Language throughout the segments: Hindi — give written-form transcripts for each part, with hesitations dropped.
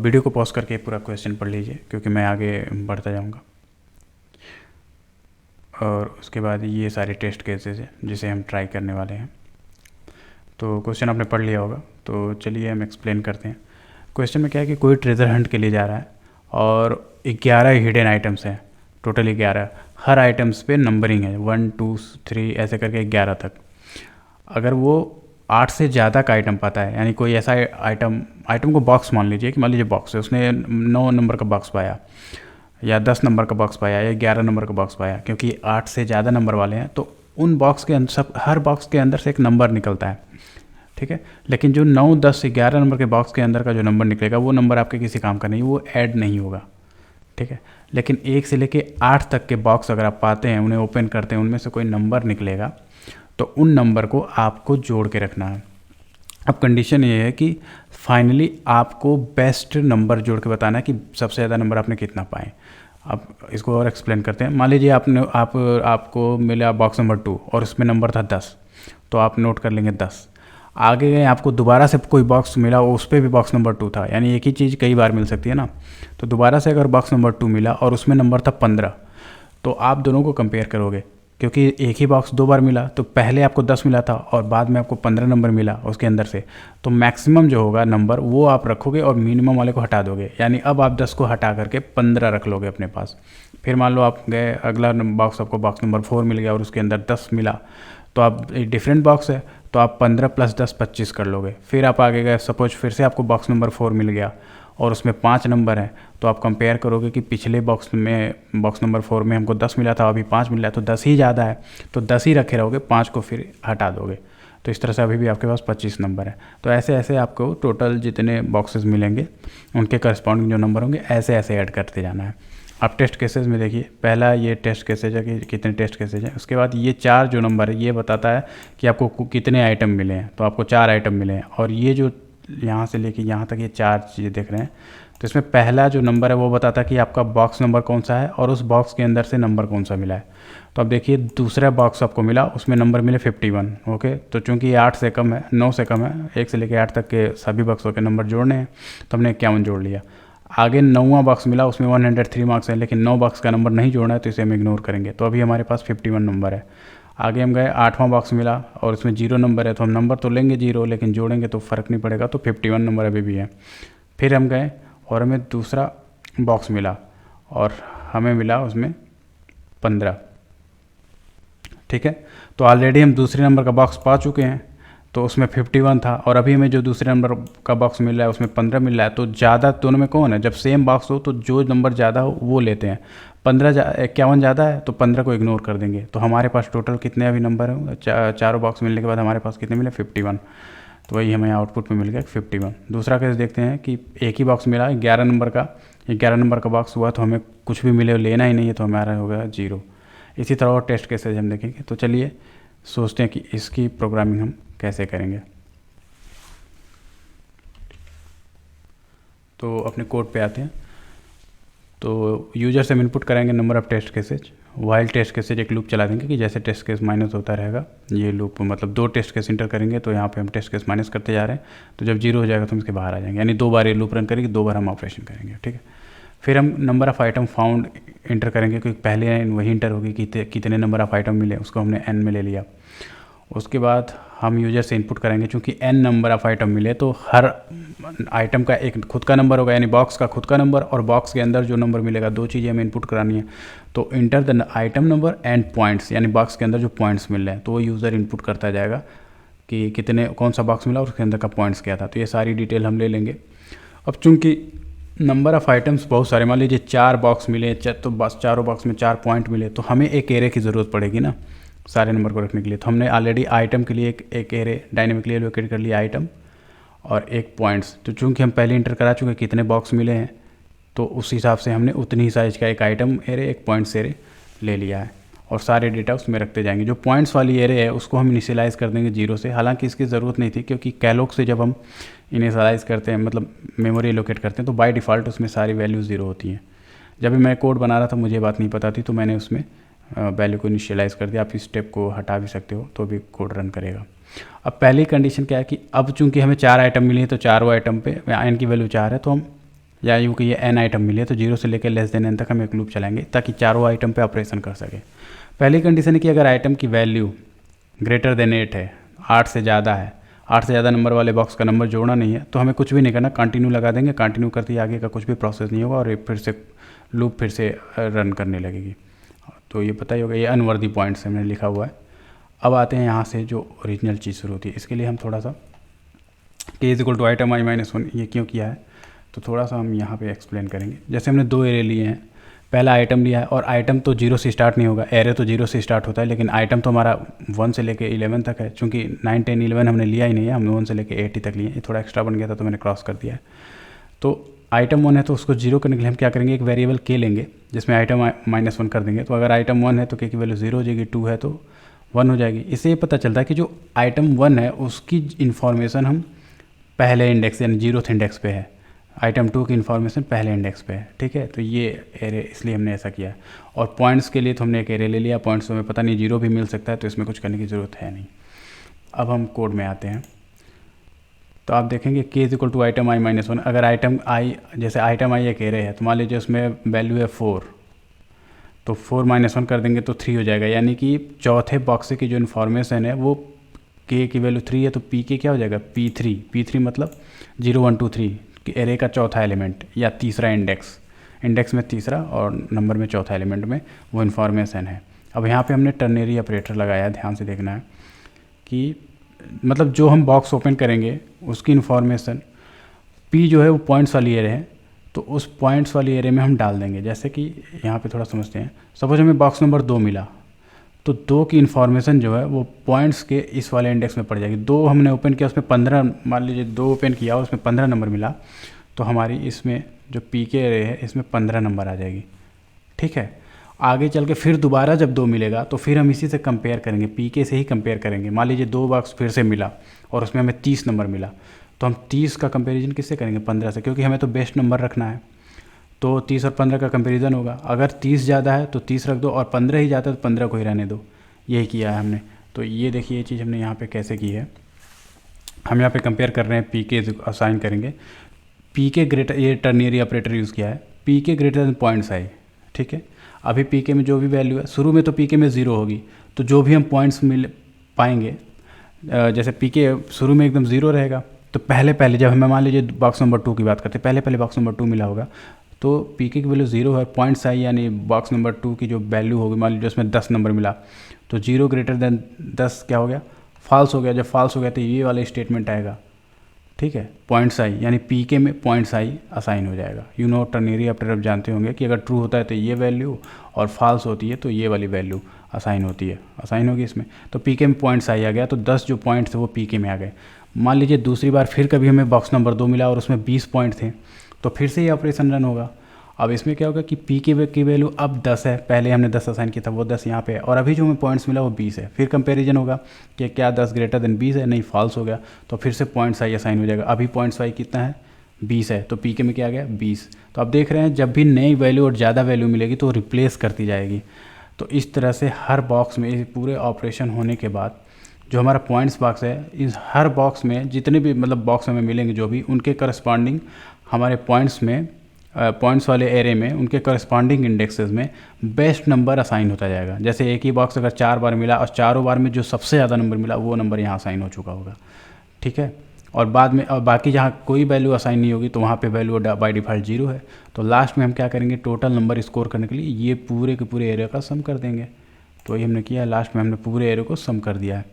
वीडियो को पॉज करके पूरा क्वेश्चन पढ़ लीजिए क्योंकि मैं आगे बढ़ता जाऊंगा। और उसके बाद ये सारे टेस्ट केसेस हैं जिसे हम ट्राई करने वाले हैं। तो क्वेश्चन आपने पढ़ लिया होगा, तो चलिए हम एक्सप्लेन करते हैं। क्वेश्चन में क्या है कि कोई ट्रेजर हंट के लिए जा रहा है और 11 हिडन आइटम्स हैं, टोटल 11। हर आइटम्स पे नंबरिंग है 1 2 3 ऐसे करके 11 तक। अगर वो 8 से ज़्यादा का आइटम पाता है, यानी कोई ऐसा आइटम को बॉक्स मान लीजिए कि मान लीजिए बॉक्स है, उसने 9 नंबर का बॉक्स पाया या 10 नंबर का बॉक्स पाया या 11 नंबर का बॉक्स पाया, क्योंकि 8 से ज़्यादा नंबर वाले हैं तो उन बॉक्स के अंदर हर बॉक्स के अंदर से एक नंबर निकलता है, ठीक है। लेकिन जो 9 10 से 11 नंबर के बॉक्स के अंदर का जो नंबर निकलेगा वो नंबर आपके किसी काम का नहीं, वो ऐड नहीं होगा, ठीक है। लेकिन 1 से लेके 8 तक के बॉक्स अगर आप पाते हैं, उन्हें ओपन करते हैं, उनमें से कोई नंबर निकलेगा तो उन नंबर को आपको जोड़ के रखना है। अब कंडीशन ये है कि फाइनली आपको बेस्ट नंबर जोड़ के बताना है कि सबसे ज़्यादा नंबर आपने कितना पाए। अब इसको और एक्सप्लेन करते हैं। मान लीजिए आपको मिला बॉक्स नंबर 2 और उसमें नंबर था 10, तो आप नोट कर लेंगे 10। आगे गए आपको दोबारा से कोई बॉक्स मिला, उस पर भी बॉक्स नंबर 2 था, यानी एक ही चीज़ कई बार मिल सकती है ना। तो दोबारा से अगर बॉक्स नंबर 2 मिला और उसमें नंबर था 15, तो आप दोनों को कंपेयर करोगे, क्योंकि एक ही बॉक्स 2 बार मिला, तो पहले आपको 10 मिला था और बाद में आपको 15 नंबर मिला उसके अंदर से। तो मैक्सिमम जो होगा नंबर वो आप रखोगे और मिनिमम वाले को हटा दोगे, यानी अब आप 10 को हटा करके 15 रख लोगे अपने पास। फिर मान लो आप गए, अगला बॉक्स आपको बॉक्स नंबर 4 मिल गया और उसके अंदर 10 मिला, तो आप एक डिफरेंट बॉक्स है तो आप 15 + 10 25 कर लोगे। फिर आप आगे गए, सपोज फिर से आपको बॉक्स नंबर 4 मिल गया और उसमें 5 नंबर हैं, तो आप कंपेयर करोगे कि पिछले बॉक्स नंबर 4 में हमको 10 मिला था, अभी 5 मिला है, तो 10 ही ज़्यादा है, तो 10 ही रखे रहोगे, 5 को फिर हटा दोगे। तो इस तरह से अभी भी आपके पास 25 नंबर है। तो ऐसे ऐसे आपको टोटल जितने बॉक्सेस मिलेंगे उनके करस्पॉन्डिंग जो नंबर होंगे ऐसे ऐसे ऐड करते जाना है। आप टेस्ट केसेस में देखिए, पहला ये टेस्ट केसेज है कि कितने टेस्ट केसेज हैं। उसके बाद ये 4 जो नंबर है ये बताता है कि आपको कितने आइटम मिले हैं, तो आपको 4 आइटम मिले हैं। और ये जो यहाँ से लेके यहाँ तक ये 4 चीज़ें देख रहे हैं, तो इसमें पहला जो नंबर है वो बताता है कि आपका बॉक्स नंबर कौन सा है और उस बॉक्स के अंदर से नंबर कौन सा मिला है। तो अब देखिए दूसरा बॉक्स आपको मिला, उसमें नंबर मिले 51, ओके। तो चूंकि ये 8 से कम है, 9 से कम है, 1 से लेकर 8 तक के सभी बॉक्सों के नंबर जोड़ने हैं, तो हमने 51 जोड़ लिया। आगे 9वां बॉक्स मिला, उसमें 103 मार्क्स है, लेकिन 9 बॉक्स का नंबर नहीं जोड़ना है तो इसे हम इग्नोर करेंगे, तो अभी हमारे पास 51 नंबर है। आगे हम गए, 8वां बॉक्स मिला और उसमें 0 नंबर है, तो हम नंबर तो लेंगे 0, लेकिन जोड़ेंगे तो फ़र्क नहीं पड़ेगा, तो 51 नंबर अभी भी है। फिर हम गए और हमें दूसरा बॉक्स मिला और हमें मिला उसमें 15, ठीक है। तो ऑलरेडी हम दूसरे नंबर का बॉक्स पा चुके हैं, तो उसमें 51 था और अभी हमें जो दूसरे नंबर का बॉक्स मिल रहा है उसमें 15 मिल रहा है। तो ज़्यादा दोनों में कौन है? जब सेम बॉक्स हो तो जो नंबर ज़्यादा हो वो लेते हैं। 51 ज़्यादा है तो 15 को इग्नोर कर देंगे। तो हमारे पास टोटल कितने अभी नंबर हैं? चारों बॉक्स मिलने के बाद हमारे पास कितने मिले? 51। तो वही हमें आउटपुट में मिल गया 51। दूसरा केस देखते हैं कि एक ही बॉक्स मिला 11 नंबर का, 11 नंबर का बॉक्स हुआ तो हमें कुछ भी मिले लेना ही नहीं है, तो हमारा हो गया 0। इसी तरह और टेस्ट केसेज हम देखेंगे। तो चलिए सोचते हैं कि इसकी प्रोग्रामिंग हम कैसे करेंगे। तो अपने कोड पे आते हैं। तो यूजर से हम इनपुट करेंगे number of test cases, while test cases एक लूप चला देंगे कि जैसे टेस्ट केस माइनस होता रहेगा ये लूप, मतलब 2 टेस्ट केस इंटर करेंगे तो यहाँ पे हम टेस्ट केस माइनस करते जा रहे हैं। तो जब 0 हो जाएगा तो हम इसके बाहर आ जाएंगे, यानी 2 बार ये लूप रन करेगी, 2 बार हम ऑपरेशन करेंगे, ठीक है। फिर हम number of item found inter करेंगे, क्योंकि पहले लाइन वही इंटर होगी कि कितने नंबर ऑफ़ आइटम मिले, उसको हमने n में ले लिया। उसके बाद हम यूजर से इनपुट करेंगे, चूँकि n नंबर ऑफ़ आइटम मिले तो हर आइटम का एक खुद का नंबर होगा, यानी बॉक्स का खुद का नंबर और बॉक्स के अंदर जो नंबर मिलेगा, 2 चीज़ें हमें इनपुट करानी है। तो enter the item number and points, यानी बॉक्स के अंदर जो पॉइंट्स मिल रहे हैं तो वो यूज़र इनपुट करता जाएगा कि कितने कौन सा बॉक्स मिला और उसके अंदर का पॉइंट्स क्या था। तो ये सारी डिटेल हम ले लेंगे। अब चूँकि नंबर ऑफ़ आइटम्स बहुत सारे, मान लीजिए 4 बॉक्स मिले, तो बस चारों बॉक्स में 4 पॉइंट मिले, तो हमें एक एरे की ज़रूरत पड़ेगी ना सारे नंबर को रखने के लिए। तो हमने ऑलरेडी आइटम के लिए एक एरे डायनेमिकली एलोकेट कर लिया, आइटम और एक पॉइंट्स। तो चूँकि हम पहले इंटर करा चुके कितने बॉक्स मिले हैं, तो उस हिसाब से हमने उतनी ही साइज का एक आइटम एरे, एक पॉइंट्स एरे ले लिया है और सारे डेटा उसमें रखते जाएंगे। जो पॉइंट्स वाली एरे है उसको हम इनिशियलाइज़ कर देंगे 0 से। हालांकि इसकी ज़रूरत नहीं थी, क्योंकि कैलोक से जब हम इनिशियलाइज़ करते हैं, मतलब मेमोरी एलोकेट करते हैं, तो बाय डिफ़ॉल्ट उसमें सारी वैल्यूज़ 0 होती हैं। जब भी मैं कोड बना रहा था मुझे बात नहीं पता थी, तो मैंने उसमें वैल्यू को इनिशियलाइज़ कर दिया। आप इस स्टेप को हटा भी सकते हो तो भी कोड रन करेगा। अब पहली कंडीशन क्या है कि अब चूंकि हमें 4 आइटम मिली हैं, तो चारों आइटम पे n की वैल्यू 4 है, तो हम या यूँ कि ये n आइटम मिली है तो 0 से लेकर लेस देन n तक हम एक लूप चलाएंगे ताकि चारों आइटम पे ऑपरेशन कर सके। पहली कंडीशन है कि अगर आइटम की वैल्यू ग्रेटर देन 8 है, 8 से ज़्यादा है, 8 से ज़्यादा नंबर वाले बॉक्स का नंबर जोड़ना नहीं है, तो हमें कुछ भी नहीं करना, कंटिन्यू लगा देंगे। कंटिन्यू करते ही आगे का कुछ भी प्रोसेस नहीं होगा और ये फिर से लूप फिर से रन करने लगेगी। तो ये पता ही होगा, ये अनवर्दी पॉइंट्स हमने लिखा हुआ है। अब आते हैं यहाँ से जो ओरिजिनल चीज़ शुरू होती है, इसके लिए हम थोड़ा सा k is equal to item i minus 1 ये क्यों किया है तो थोड़ा सा हम यहाँ पे एक्सप्लेन करेंगे। जैसे हमने 2 एरे लिए हैं, पहला आइटम लिया है और आइटम तो 0 से स्टार्ट नहीं होगा, एरे तो 0 से स्टार्ट होता है, लेकिन आइटम तो हमारा 1 से लेके 11 तक है। चूँकि 9, 10, 11 हमने लिया ही नहीं है, हमने 1 से लेके 80 तक लिए, ये थोड़ा एक्स्ट्रा बन गया था तो मैंने क्रॉस कर दिया है। तो आइटम 1 है तो उसको 0 करने के लिए हम क्या करेंगे, एक वेरिएबल k लेंगे जिसमें आइटम माइनस 1 कर देंगे। तो अगर आइटम 1 है तो k की वैल्यू 0 हो जाएगी, 2 है तो 1 हो जाएगी। इससे ये पता चलता है कि जो आइटम 1 है उसकी इन्फॉर्मेशन हम पहले इंडेक्स यानी 0th इंडेक्स पे है, आइटम 2 की इन्फॉर्मेशन पहले इंडेक्स पे है। ठीक है, तो ये एरे इसलिए हमने ऐसा किया है। और पॉइंट्स के लिए तो हमने एक एरे ले लिया, पॉइंट्स में पता नहीं 0 भी मिल सकता है तो इसमें कुछ करने की ज़रूरत है नहीं। अब हम कोड में आते हैं तो आप देखेंगे k is equal to item i minus 1। अगर आइटम i जैसे आइटम i एक एरे है तो मान लीजिए उसमें वैल्यू है 4, तो 4 माइनस 1 कर देंगे तो 3 हो जाएगा, यानी कि चौथे बॉक्स की जो इन्फॉर्मेशन है वो k की वैल्यू 3 है तो pk क्या हो जाएगा, p3 मतलब 0 1 2 3 एरे का चौथा एलिमेंट या तीसरा इंडेक्स में तीसरा और नंबर में चौथा एलिमेंट में वो इन्फॉर्मेशन है। अब यहाँ पे हमने टर्नरी ऑपरेटर लगाया, ध्यान से देखना है कि मतलब जो हम बॉक्स ओपन करेंगे उसकी इन्फॉर्मेशन p जो है वो पॉइंट्स वाली एरे है तो उस पॉइंट्स वाली एरे में हम डाल देंगे। जैसे कि यहाँ पे थोड़ा समझते हैं, सपोज हमें बॉक्स नंबर 2 मिला तो 2 की इन्फॉर्मेशन जो है वो पॉइंट्स के इस वाले इंडेक्स में पड़ जाएगी। 2 हमने ओपन किया उसमें 15, मान लीजिए 2 ओपन किया उसमें 15 नंबर मिला तो हमारी इसमें जो पी के एरे है इसमें 15 नंबर आ जाएगी। ठीक है, आगे चल के फिर दोबारा जब 2 मिलेगा तो फिर हम इसी से कंपेयर करेंगे, पी के से ही कंपेयर करेंगे। मान लीजिए 2 बॉक्स फिर से मिला और उसमें हमें 30 नंबर मिला तो हम 30 का कंपेरिजन किससे करेंगे, 15 से, क्योंकि हमें तो बेस्ट नंबर रखना है। तो 30 और 15 का कंपेरिजन होगा, अगर 30 ज़्यादा है तो 30 रख दो और 15 ही ज़्यादा है तो 15 को ही रहने दो। यही किया है हमने। तो ये देखिए ये चीज़ हमने यहाँ पे कैसे की है, हम यहाँ पे कंपेयर कर रहे हैं, पी के असाइन करेंगे, पी के ग्रेटर, ये टर्नियरी ऑपरेटर यूज़ किया है, पी के ग्रेटर देन पॉइंट्स आई। ठीक है, अभी पी के में जो भी वैल्यू है, शुरू में तो पी के में 0 होगी तो जो भी हम पॉइंट्स मिल पाएंगे, जैसे पी के शुरू में एकदम 0 रहेगा तो पहले जब हमें मान लीजिए बॉक्स नंबर 2 की बात करते हैं, पहले बॉक्स नंबर 2 मिला होगा तो पी के की वैल्यू 0 है, पॉइंट्स आई यानी बॉक्स नंबर 2 की जो वैल्यू होगी, मान लीजिए उसमें 10 नंबर मिला तो 0 ग्रेटर देन 10 क्या हो गया, फॉल्स हो गया। जब फॉल्स हो गया तो ये वाला स्टेटमेंट आएगा। ठीक है, पॉइंट्स आई यानी पी के में पॉइंट्स आई असाइन हो जाएगा। यू नो टर्नरी ऑपरेटर आप जानते होंगे कि अगर ट्रू होता है तो ये वैल्यू और फॉल्स होती है तो ये वाली वैल्यू असाइन होती है, असाइन होगी इसमें। तो पी के में पॉइंट्स आई आ गया तो 10 जो पॉइंट्स थे वो पी के में आ गए। मान लीजिए दूसरी बार फिर कभी हमें बॉक्स नंबर 2 मिला और उसमें 20 पॉइंट थे तो फिर से ये ऑपरेशन रन होगा। अब इसमें क्या होगा कि पी के की वैल्यू अब 10 है, पहले हमने 10 असाइन किया था वो 10 यहाँ पे है और अभी जो हमें पॉइंट्स मिला वो 20 है। फिर कंपैरिजन होगा कि क्या 10 ग्रेटर देन 20 है, नहीं फॉल्स हो गया तो फिर से पॉइंट्स आई असाइन हो जाएगा। अभी पॉइंट्स आई कितना है, 20 है तो पी के में क्या आ गया 20। तो आप देख रहे हैं जब भी नई वैल्यू और ज़्यादा वैल्यू मिलेगी तो रिप्लेस करती जाएगी। तो इस तरह से हर बॉक्स में इस पूरे ऑपरेशन होने के बाद जो हमारा पॉइंट्स बॉक्स है, इस हर बॉक्स में जितने भी मतलब बॉक्स हमें मिलेंगे जो भी, उनके करस्पॉन्डिंग हमारे पॉइंट्स में पॉइंट्स वाले एरे में उनके करस्पॉन्डिंग इंडेक्सेस में बेस्ट नंबर असाइन होता जाएगा। जैसे एक ही बॉक्स अगर 4 बार मिला और चारों बार में जो सबसे ज़्यादा नंबर मिला वो नंबर यहाँ असाइन हो चुका होगा। ठीक है, और बाद में और बाकी जहाँ कोई वैल्यू असाइन नहीं होगी तो वहाँ पे वैल्यू बाय डिफ़ॉल्ट 0 है। तो लास्ट में हम क्या करेंगे, टोटल नंबर स्कोर करने के लिए ये पूरे के पूरे एरे का सम कर देंगे। तो ये हमने किया, लास्ट में हमने पूरे एरे को सम कर दिया है।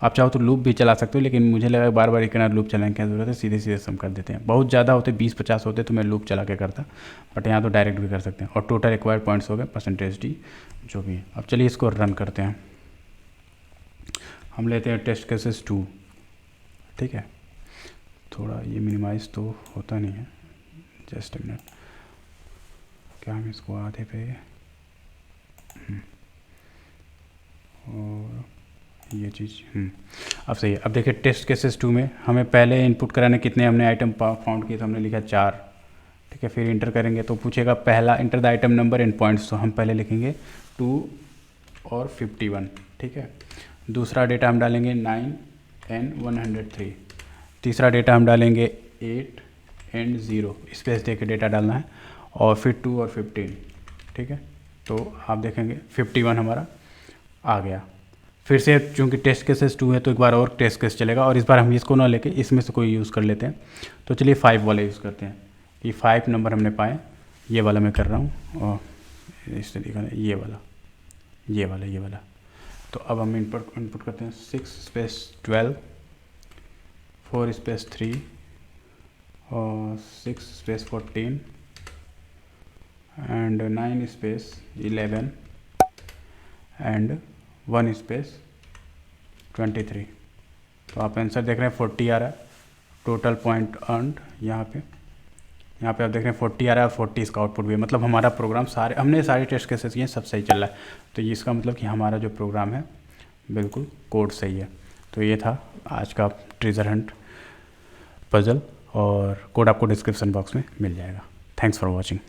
आप चाहो तो लूप भी चला सकते हो लेकिन मुझे लगा बार बार एक लूप चलाने की क्या ज़रूरत है, सीधे सीधे सम कर देते हैं। बहुत ज़्यादा होते 20-50 होते तो मैं लूप चला के करता, बट यहाँ तो डायरेक्ट भी कर सकते हैं। और टोटल रिक्वायर्ड पॉइंट्स हो गए परसेंटेज डी जो भी है। अब चलिए इसको रन करते हैं। हम लेते हैं टेस्ट केसेस 2। ठीक है, थोड़ा ये मिनिमाइज तो होता नहीं है, जस्ट अ मिनट, क्या हम इसको आधे पे और ये चीज़ अब सही है। अब देखिए टेस्ट केसेस 2 में हमें पहले इनपुट कराने कितने हमने आइटम फाउंड किए तो हमने लिखा 4। ठीक है, फिर इंटर करेंगे तो पूछेगा पहला enter the item number in points, तो हम पहले लिखेंगे 2 और 51। ठीक है, दूसरा डेटा हम डालेंगे 9 and 103। तीसरा डेटा हम डालेंगे 8 एंड 0 स्पेस दे के डेटा डालना है, और फिर 2 और 15, ठीक है। तो आप देखेंगे 51 हमारा आ गया। फिर से चूँकि टेस्ट केसेस 2 है तो एक बार और टेस्ट केस चलेगा, और इस बार हम इसको ना लेके इसमें से कोई यूज़ कर लेते हैं। तो चलिए 5 वाला यूज़ करते हैं कि 5 नंबर हमने पाए, ये वाला मैं कर रहा हूँ, और इस तरीके का ये वाला। तो अब हम इनपुट करते हैं 6 स्पेस 12, 4 स्पेस 3, और 6 space 14, and 9 space 11, and 1 space 23। तो आप आंसर देख रहे हैं 40 आ रहा है। टोटल पॉइंट अर्नड यहाँ पे आप देख रहे हैं 40 आ रहा है, और 40 इसका आउटपुट भी है। मतलब हमारा प्रोग्राम हमने सारे टेस्ट केसेस किए, सब सही चल रहा है। तो ये इसका मतलब कि हमारा जो प्रोग्राम है बिल्कुल कोड सही है। तो ये था आज का ट्रेजर हंट पजल, और कोड आपको डिस्क्रिप्शन बॉक्स में मिल जाएगा। Thanks for watching.